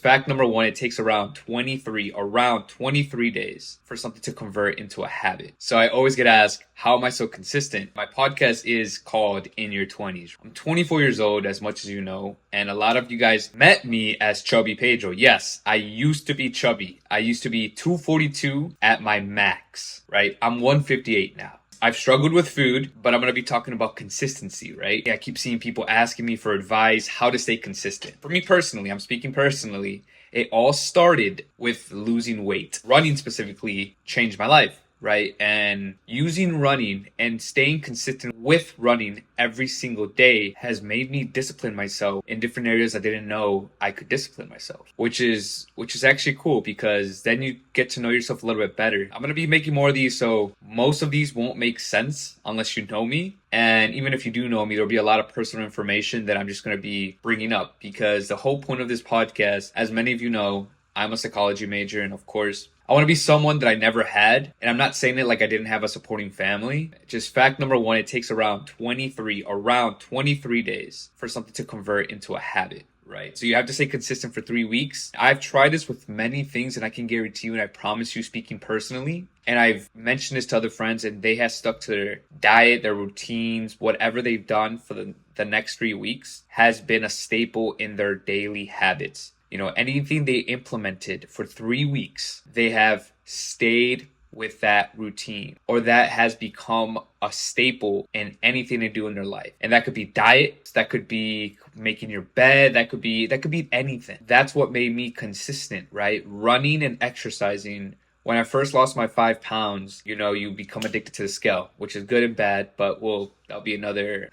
Fact number one, it takes around 23 days for something to convert into a habit. So I always get asked, how am I so consistent? My podcast is called In Your 20s. I'm 24 years old, as much as you know, and a lot of you guys met me as Chubby Pedro. Yes, I used to be chubby. I used to be 242 at my max, right? I'm 158 now. I've struggled with food, but I'm going to be talking about consistency, right? I keep seeing people asking me for advice, how to stay consistent. For me personally, I'm speaking personally, it all started with losing weight. Running specifically changed my life, right? And using running and staying consistent with running every single day has made me discipline myself in different areas I didn't know I could discipline myself, which is actually cool because then you get to know yourself a little bit better. I'm going to be making more of these, so most of these won't make sense unless you know me. And even if you do know me, there'll be a lot of personal information that I'm just going to be bringing up because the whole point of this podcast, as many of you know, I'm a psychology major, and of course, I want to be someone that I never had. And I'm not saying it like I didn't have a supporting family. Just fact number one, it takes around 23 days for something to convert into a habit, right? So you have to stay consistent for 3 weeks. I've tried this with many things, and I can guarantee you, and I promise you, speaking personally, and I've mentioned this to other friends, and they have stuck to their diet, their routines, whatever they've done for the next 3 weeks has been a staple in their daily habits. You know, anything they implemented for 3 weeks, they have stayed with that routine, or that has become a staple in anything they do in their life. And that could be diet, that could be making your bed, that could be anything. That's what made me consistent, right? Running and exercising. When I first lost my 5 pounds, you know, you become addicted to the scale, which is good and bad, but that'll be another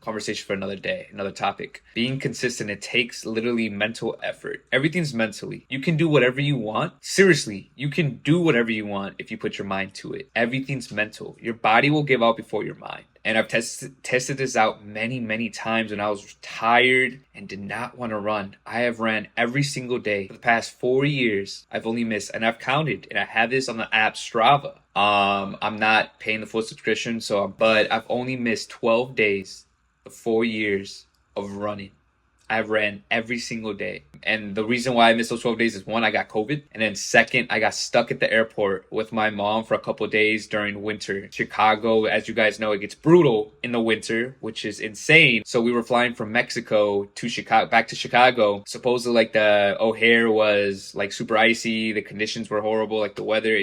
conversation for another day, another topic. Being consistent, it takes literally mental effort. Everything's mentally. You can do whatever you want. Seriously, you can do whatever you want if you put your mind to it. Everything's mental. Your body will give out before your mind. And I've tested this out many, many times when I was tired and did not want to run. I have ran every single day. For the past 4 years, I've only missed, and I've counted, and I have this on the app Strava. I'm not paying the full subscription, but I've only missed 12 days of 4 years of running. I've ran every single day. And the reason why I missed those 12 days is one, I got COVID. And then second, I got stuck at the airport with my mom for a couple of days during winter. Chicago, as you guys know, it gets brutal in the winter, which is insane. So we were flying from Mexico to Chicago, back to Chicago. Supposedly like the O'Hare was like super icy. The conditions were horrible, like the weather.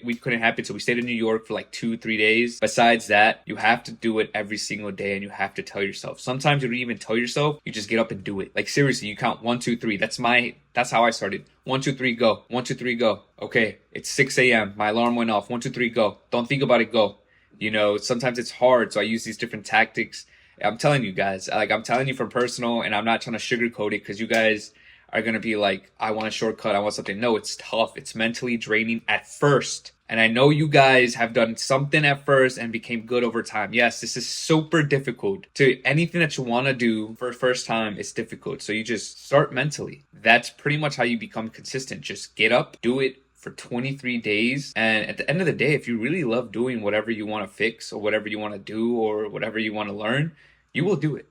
We couldn't happen. So we stayed in New York for like 2-3 days. Besides that, you have to do it every single day, and you have to tell yourself. Sometimes you don't even tell yourself, you just get up and do it. Like seriously, you count 1, 2, 3. That's how I started. 1, 2, 3, go. 1, 2, 3, go. Okay, it's 6 a.m. My alarm went off. 1, 2, 3, go. Don't think about it, go. You know, sometimes it's hard, so I use these different tactics. I'm telling you guys, I'm telling you from personal, and I'm not trying to sugarcoat it because you guys are going to be like, I want a shortcut, I want something. No, it's tough. It's mentally draining at first. And I know you guys have done something at first and became good over time. Yes, this is super difficult. To anything that you want to do for the first time, it's difficult. So you just start mentally. That's pretty much how you become consistent. Just get up, do it for 23 days. And at the end of the day, if you really love doing whatever you want to fix or whatever you want to do or whatever you want to learn, you will do it.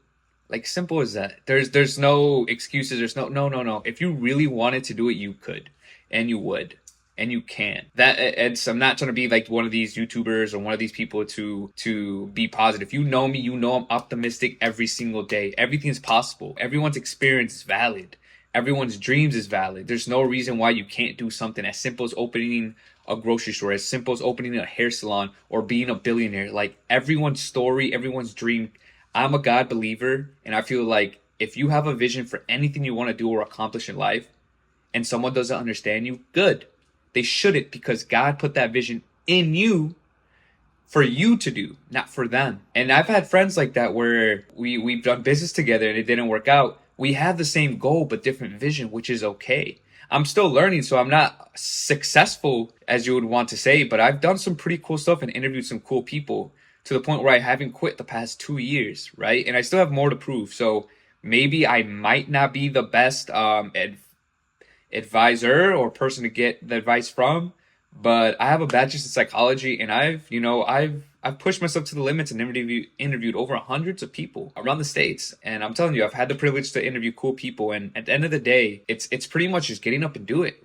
Like simple as that. There's no excuses. There's no. If you really wanted to do it, you could, and you would. And you can. I'm not trying to be like one of these YouTubers or one of these people to be positive. You know me, you know I'm optimistic every single day. Everything's possible. Everyone's experience is valid. Everyone's dreams is valid. There's no reason why you can't do something as simple as opening a grocery store, as simple as opening a hair salon or being a billionaire. Like everyone's story, everyone's dream. I'm a God believer, and I feel like if you have a vision for anything you want to do or accomplish in life and someone doesn't understand you, good. They shouldn't, because God put that vision in you for you to do, not for them. And I've had friends like that where we've done business together and it didn't work out. We have the same goal but different vision, which is okay. I'm still learning, so I'm not successful as you would want to say, but I've done some pretty cool stuff and interviewed some cool people to the point where I haven't quit the past 2 years, right? And I still have more to prove. So maybe I might not be the best advisor or person to get the advice from, But I have a bachelor's in psychology, and I've pushed myself to the limits and interviewed over hundreds of people around the states. And I'm telling you, I've had the privilege to interview cool people. And at the end of the day, it's pretty much just getting up and do it.